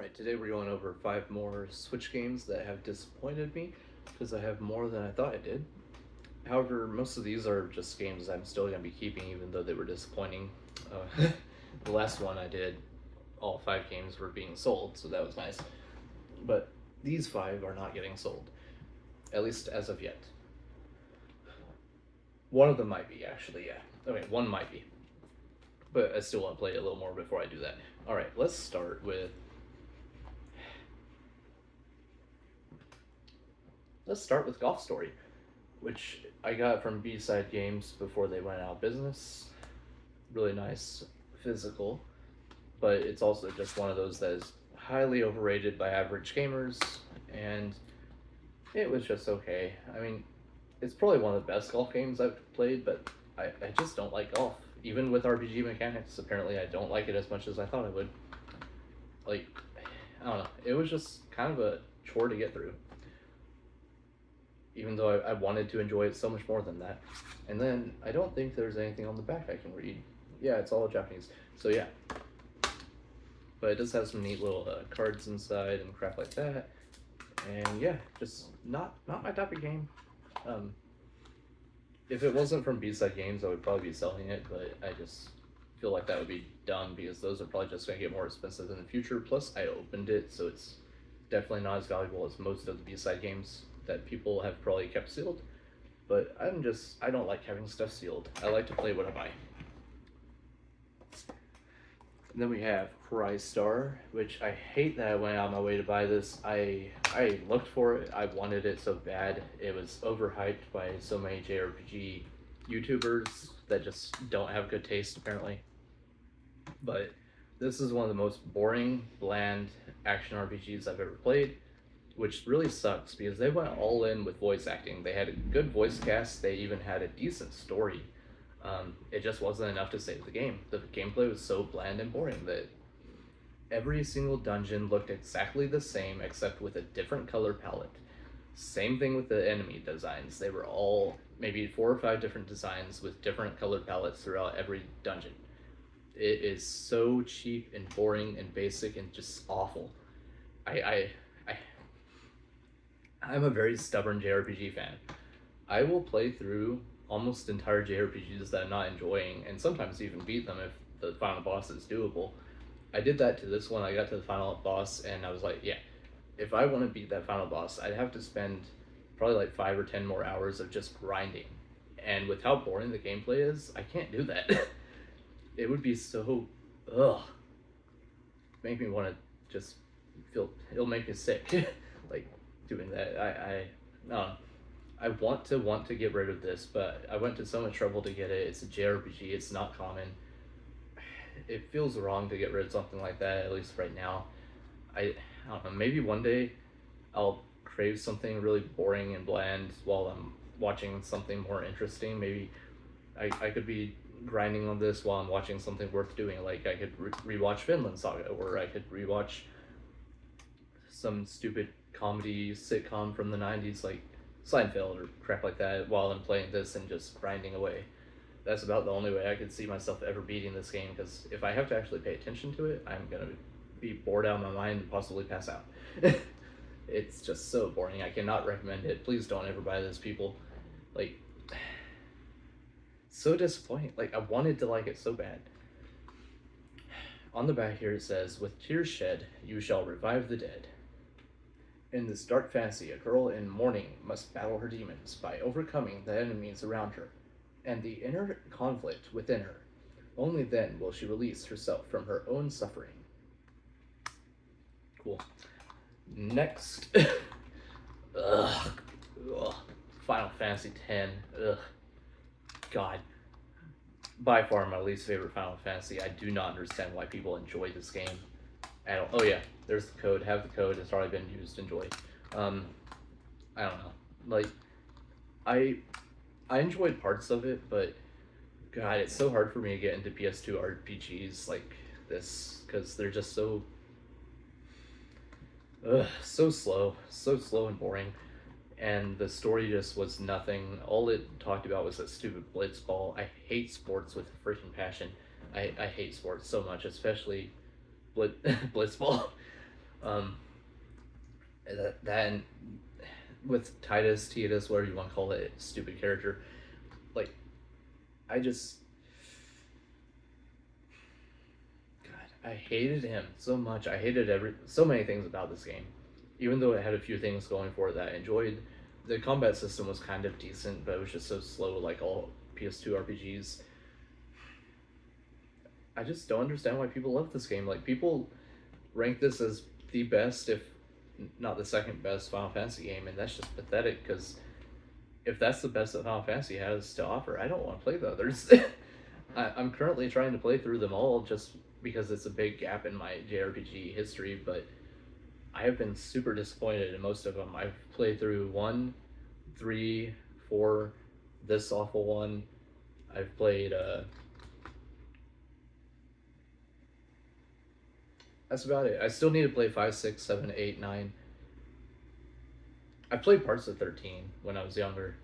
Alright, today we're going over 5 more Switch games that have disappointed me because I have more than I thought I did. However, most of these are just games I'm still going to be keeping even though they were disappointing. The last one I did, all 5 games were being sold, so that was nice. But these 5 are not getting sold, at least as of yet. One of them might be, actually, yeah. Okay, one might be. But I still want to play it a little more before I do that. Alright, let's start with Golf Story, which I got from B-Side Games before they went out of business. Really nice physical, but it's also just one of those that is highly overrated by average gamers, and it was just okay. I mean, it's probably one of the best golf games I've played, but I just don't like golf. Even with RPG mechanics, apparently I don't like it as much as I thought I would. Like, I don't know. It was just kind of a chore to get through, even though I wanted to enjoy it so much more than that. And then I don't think there's anything on the back I can read. Yeah, it's all Japanese. So yeah. But it does have some neat little cards inside and crap like that. And yeah, just not my type of game. If it wasn't from B-Side Games, I would probably be selling it, but I just feel like that would be dumb because those are probably just going to get more expensive in the future. Plus, I opened it, so it's definitely not as valuable as most of the B-Side games that people have probably kept sealed. But I don't like having stuff sealed. I like to play what I buy. And then we have Cry Star, which I hate that I went out of my way to buy this. I looked for it. I wanted it so bad. It was overhyped by so many JRPG YouTubers that just don't have good taste, apparently. But this is one of the most boring, bland action RPGs I've ever played, which really sucks because they went all in with voice acting. They had a good voice cast. They even had a decent story. It just wasn't enough to save the game. The gameplay was so bland and boring that every single dungeon looked exactly the same except with a different color palette. Same thing with the enemy designs. They were all maybe 4 or 5 different designs with different color palettes throughout every dungeon. It is so cheap and boring and basic and just awful. I'm a very stubborn JRPG fan. I will play through almost entire JRPGs that I'm not enjoying, and sometimes even beat them if the final boss is doable. I did that to this one. I got to the final boss, and I was like, yeah, if I want to beat that final boss, I'd have to spend probably like 5 or 10 more hours of just grinding. And with how boring the gameplay is, I can't do that. It would be so, ugh, make me want to just it'll make me sick, like doing that. I want to get rid of this, but I went to so much trouble to get it. It's a JRPG. It's not common. It feels wrong to get rid of something like that, at least right now. I don't know. Maybe one day I'll crave something really boring and bland while I'm watching something more interesting. Maybe I could be grinding on this while I'm watching something worth doing. Like I could rewatch Finland Saga, or I could rewatch some stupid comedy sitcom from the 90s like Seinfeld or crap like that while I'm playing this and just grinding away. That's about the only way I could see myself ever beating this game, because if I have to actually pay attention to it, I'm gonna be bored out of my mind and possibly pass out. It's just so boring. I cannot recommend it. Please don't ever buy this, people. Like, so disappointing. Like, I wanted to like it so bad. On the back here it says, "With tears shed, you shall revive the dead." In this dark fantasy, a girl in mourning must battle her demons by overcoming the enemies around her and the inner conflict within her. Only then will she release herself from her own suffering. Cool. Next. Ugh. Ugh. Final Fantasy X. Ugh. God. By far my least favorite Final Fantasy. I do not understand why people enjoy this game at all. Oh yeah, there's the code. Have the code. It's already been used. Enjoy. I don't know. Like, I enjoyed parts of it, but God, it's so hard for me to get into PS2 RPGs like this because they're just so so slow and boring, and the story just was nothing. All it talked about was that stupid blitzball. I hate sports with a freaking passion. I hate sports so much, especially blitzball. Um, that and with Titus, whatever you want to call it, stupid character. Like, I just, God, I hated him so much. I hated so many things about this game, even though it had a few things going for it that I enjoyed. The combat system was kind of decent, but it was just so slow, like all PS2 RPGs. I just don't understand why people love this game. Like, people rank this as the best, if not the second best Final Fantasy game, and that's just pathetic. Because if that's the best that Final Fantasy has to offer, I don't want to play the others. I'm currently trying to play through them all just because it's a big gap in my JRPG history, but I have been super disappointed in most of them. I've played through 1, 3, 4, this awful one. I've played, that's about it. I still need to play 5, 6, 7, 8, 9. I played parts of 13 when I was younger.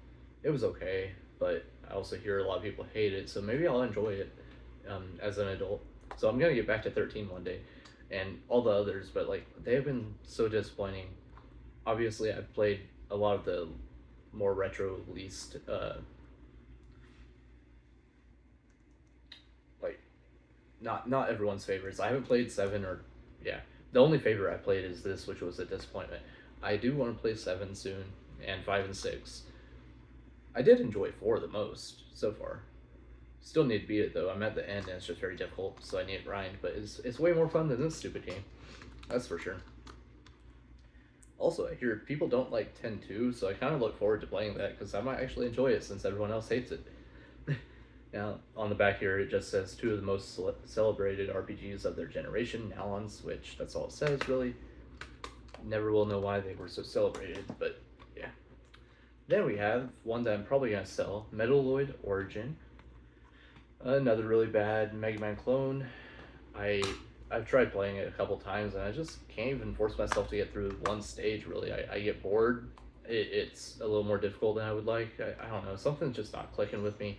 It was okay, but I also hear a lot of people hate it, so maybe I'll enjoy it as an adult. So I'm gonna get back to 13 one day, and all the others, but like they have been so disappointing. Obviously, I've played a lot of the more retro released, like not everyone's favorites. I haven't played 7 or yeah. The only favorite I played is this, which was a disappointment. I do want to play 7 soon, and 5 and 6. I did enjoy 4 the most so far. Still need to beat it though. I'm at the end and it's just very difficult, so I need to grind. But it's way more fun than this stupid game. That's for sure. Also, I hear people don't like 10-2, so I kind of look forward to playing that because I might actually enjoy it since everyone else hates it. Now, on the back here, it just says 2 of the most celebrated RPGs of their generation, now on Switch. That's all it says, really. Never will know why they were so celebrated, but yeah. Then we have one that I'm probably going to sell, Metaloid Origin. Another really bad Mega Man clone. I've tried playing it a couple times and I just can't even force myself to get through one stage. Really, I get bored. It's a little more difficult than I would like. I don't know. Something's just not clicking with me.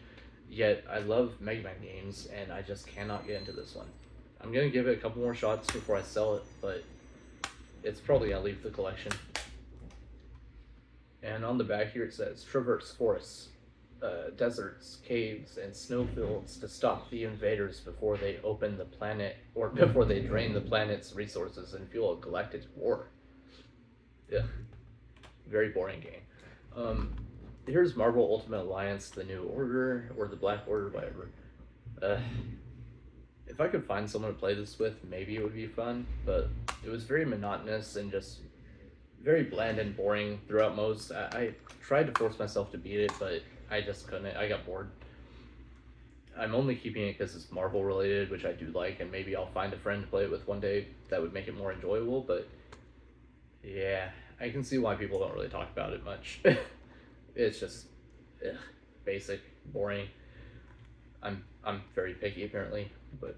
Yet I love Mega Man games and I just cannot get into this one. I'm gonna give it a couple more shots before I sell it, but it's probably gonna leave the collection. And on the back here it says traverse forests, deserts, caves, and snowfields to stop the invaders before they open the planet or before they drain the planet's resources and fuel a galactic war. Yeah, very boring game. Here's Marvel Ultimate Alliance: The New Order or the Black Order, whatever. Uh, if I could find someone to play this with, maybe it would be fun. But it was very monotonous and just very bland and boring throughout most. I tried to force myself to beat it, but I just couldn't. I got bored. I'm only keeping it because it's Marvel related, which I do like, and maybe I'll find a friend to play it with one day that would make it more enjoyable. But yeah, I can see why people don't really talk about it much. It's just basic, boring. I'm very picky apparently, but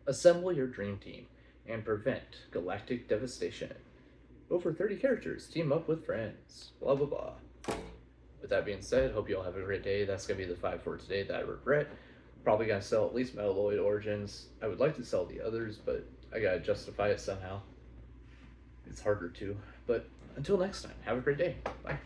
assemble your dream team and prevent galactic devastation. Over 30 characters team up with friends. Blah blah blah. With that being said, hope you all have a great day. That's gonna be the 5 for today that I regret. Probably gonna sell at least Metaloid Origins. I would like to sell the others, but I gotta justify it somehow. It's harder to. But until next time, have a great day. Bye.